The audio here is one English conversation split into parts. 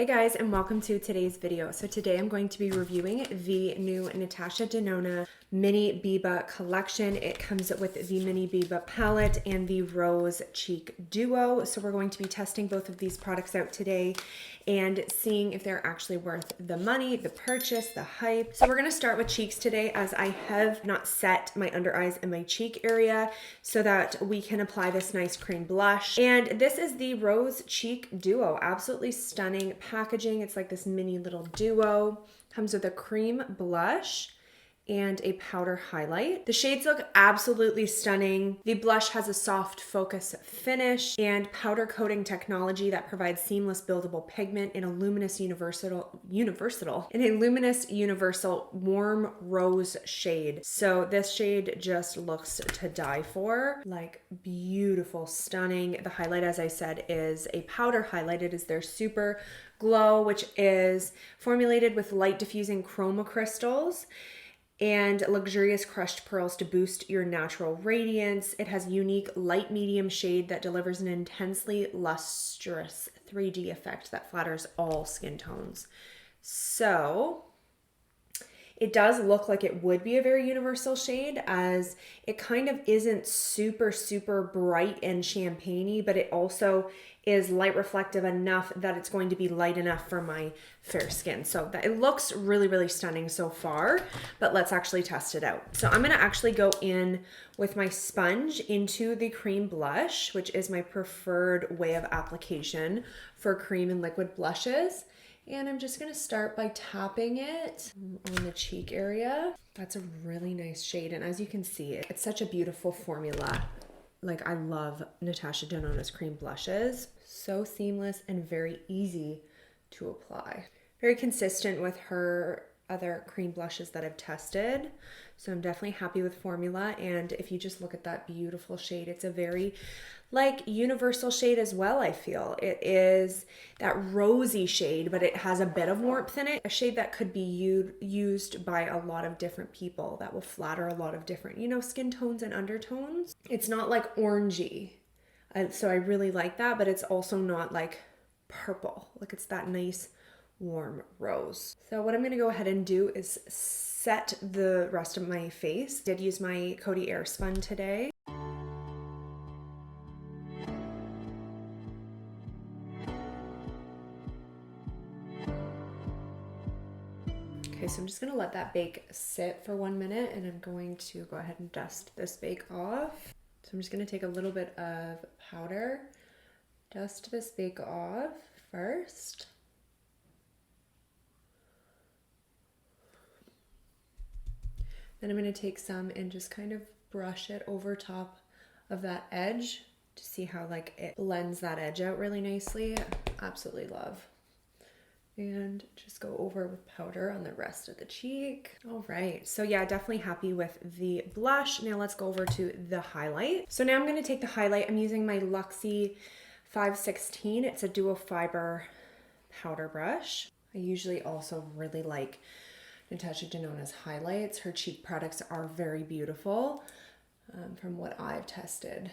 Hey guys, and welcome to today's video. So today I'm going to be reviewing the new Natasha Denona Mini Biba collection. It comes with the Mini Biba palette and the Rose Cheek Duo. So we're going to be testing both of these products out today and seeing if they're actually worth the money, the purchase, the hype. So we're gonna start with cheeks today, as I have not set my under eyes and my cheek area so that we can apply this nice cream blush. And this is the Rose Cheek Duo. Absolutely stunning packaging. It's like this mini little duo. Comes with a cream blush and a powder highlight. The shades look absolutely stunning. The blush has a soft focus finish and powder coating technology that provides seamless buildable pigment in a luminous universal warm rose shade. So this shade just looks to die for. Like, beautiful, stunning. The highlight, as I said, is a powder highlight. It is their Super Glow, which is formulated with light diffusing chroma crystals and luxurious crushed pearls to boost your natural radiance. It has unique light medium shade that delivers an intensely lustrous 3D effect that flatters all skin tones. So it does look like it would be a very universal shade, as it kind of isn't super bright and champagne-y, but it also is light reflective enough that it's going to be light enough for my fair skin. So that it looks really stunning so far, but let's actually test it out. So I'm gonna actually go in with my sponge into the cream blush, which is my preferred way of application for cream and liquid blushes. And I'm just gonna start by tapping it on the cheek area. That's a really nice shade. And as you can see, it's such a beautiful formula. Like, I love Natasha Denona's cream blushes. So seamless and very easy to apply. Very consistent with her other cream blushes that I've tested. So I'm definitely happy with formula. And if you just look at that beautiful shade, it's a very like universal shade as well, I feel. It is that rosy shade, but it has a bit of warmth in it. A shade that could be used by a lot of different people, that will flatter a lot of different, skin tones and undertones. It's not like orangey. So I really like that, but it's also not like purple. Like, it's that nice warm rose. So what I'm gonna go ahead and do is set the rest of my face. Did use my Coty Air Spun today. Okay, so I'm just gonna let that bake sit for 1 minute, and I'm going to go ahead and dust this bake off. So I'm just gonna take a little bit of powder, dust this bake off first. Then I'm gonna take some and just kind of brush it over top of that edge to see how like it blends that edge out really nicely. Absolutely love. And just go over with powder on the rest of the cheek. All right, so yeah, definitely happy with the blush. Now let's go over to the highlight. So now I'm gonna take the highlight. I'm using my Luxie 516. It's a dual fiber powder brush. I usually also really like Natasha Denona's highlights. Her cheek products are very beautiful from what I've tested.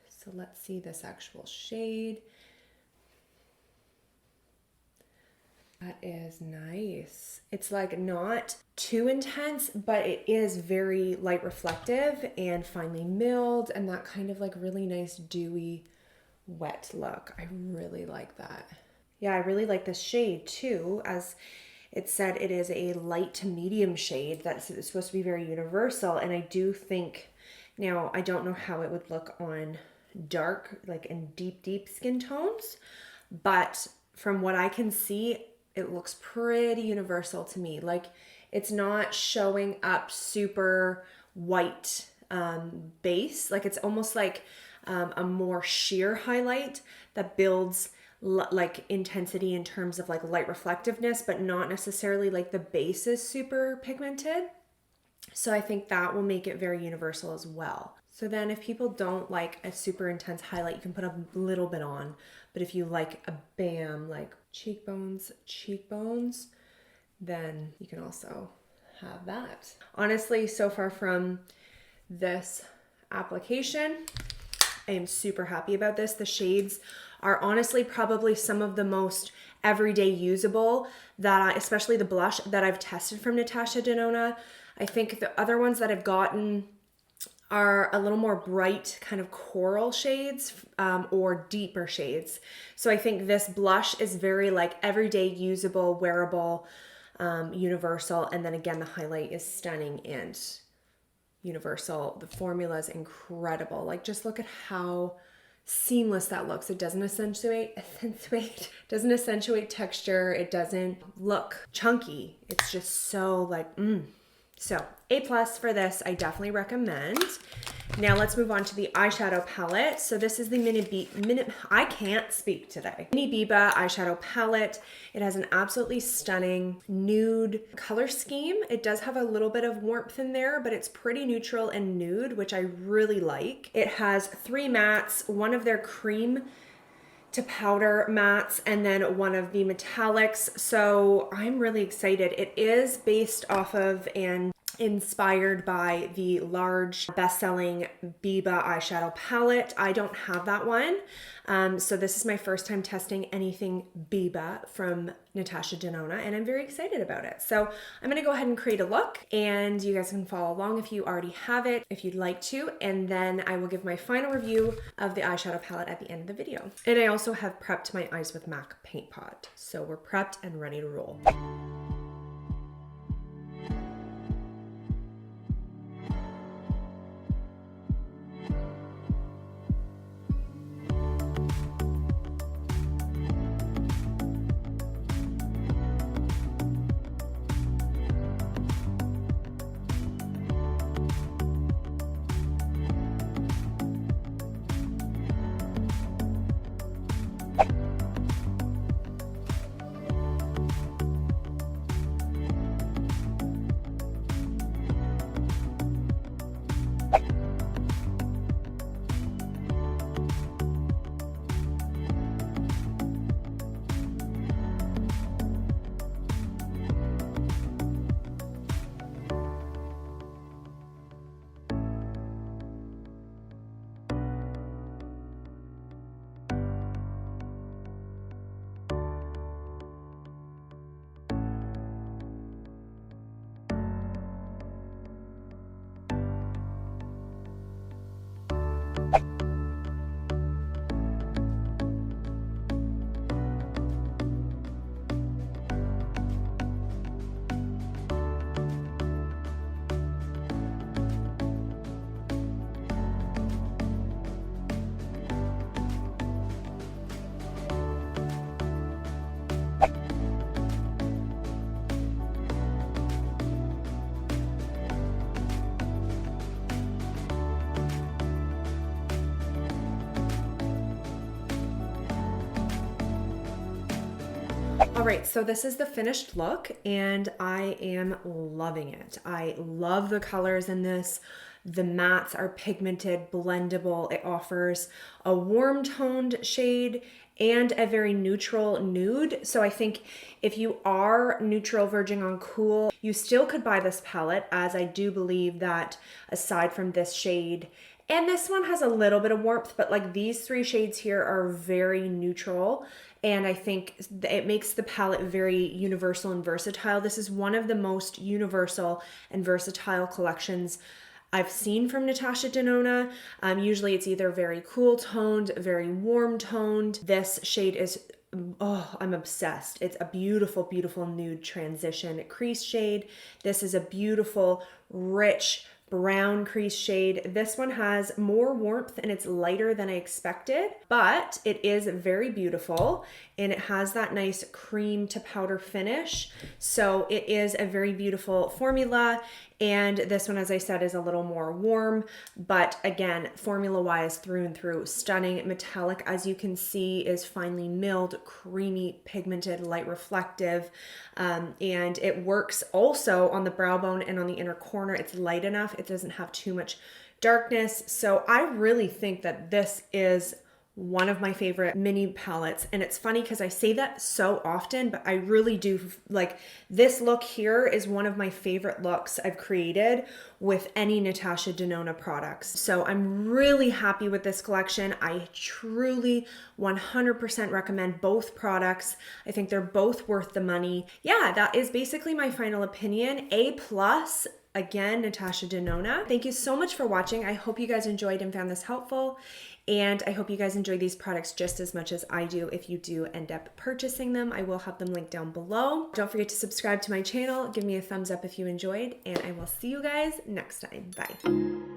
So let's see this actual shade. That is nice. It's like not too intense, but it is very light reflective and finely milled, and that kind of like really nice dewy wet look. I really like that. Yeah, I really like this shade too. As it said, it is a light to medium shade that's supposed to be very universal, and I do think, now I don't know how it would look on dark, like in deep skin tones, but from what I can see, it looks pretty universal to me. Like, it's not showing up super white base. Like, it's almost like a more sheer highlight that builds like intensity in terms of like light reflectiveness, but not necessarily like the base is super pigmented. So I think that will make it very universal as well. So then if people don't like a super intense highlight, you can put a little bit on. But if you like a bam, like cheekbones, then you can also have that. Honestly, so far from this application, I am super happy about this. The shades are honestly probably some of the most everyday usable that especially the blush that I've tested from Natasha Denona. I think the other ones that I've gotten are a little more bright kind of coral shades or deeper shades. So I think this blush is very like everyday usable, wearable, universal. And then again, the highlight is stunning and universal. The formula is incredible. Like just look at how seamless that looks. It doesn't accentuate texture. It doesn't look chunky. It's just so like, So A+ for this, I definitely recommend. Now let's move on to the eyeshadow palette. So this is the I can't speak today. Mini Biba eyeshadow palette. It has an absolutely stunning nude color scheme. It does have a little bit of warmth in there, but it's pretty neutral and nude, which I really like. It has 3 mattes, one of their cream to powder mattes, and then one of the metallics. So I'm really excited. It is based off of and inspired by the large best-selling Biba eyeshadow palette. I don't have that one. So this is my first time testing anything Biba from Natasha Denona, and I'm very excited about it. So I'm gonna go ahead and create a look, and you guys can follow along if you already have it, if you'd like to, and then I will give my final review of the eyeshadow palette at the end of the video. And I also have prepped my Eyes with MAC paint pot. So we're prepped and ready to roll. All right, so this is the finished look and I am loving it. I love the colors in this. The mattes are pigmented, blendable. It offers a warm toned shade and a very neutral nude. So I think if you are neutral verging on cool, you still could buy this palette, as I do believe that aside from this shade, and this one has a little bit of warmth, but like these 3 shades here are very neutral. And I think it makes the palette very universal and versatile. This is one of the most universal and versatile collections I've seen from Natasha Denona. Usually it's either very cool toned, very warm toned. This shade is, oh, I'm obsessed. It's a beautiful, beautiful nude transition crease shade. This is a beautiful, rich, brown crease shade. This one has more warmth and it's lighter than I expected, but it is very beautiful and it has that nice cream to powder finish. So it is a very beautiful formula. And this one, as I said, is a little more warm, but again, formula wise, through and through, stunning. Metallic, as you can see, is finely milled, creamy, pigmented, light reflective. And it works also on the brow bone and on the inner corner. It's light enough. It doesn't have too much darkness. So I really think that this is one of my favorite mini palettes. And it's funny because I say that so often, but I really do, like, this look here is one of my favorite looks I've created with any Natasha Denona products. So I'm really happy with this collection. I truly 100% recommend both products. I think they're both worth the money. Yeah, that is basically my final opinion. A+. Again, Natasha Denona. Thank you so much for watching. I hope you guys enjoyed and found this helpful. And I hope you guys enjoy these products just as much as I do if you do end up purchasing them. I will have them linked down below. Don't forget to subscribe to my channel. Give me a thumbs up if you enjoyed, and I will see you guys next time. Bye.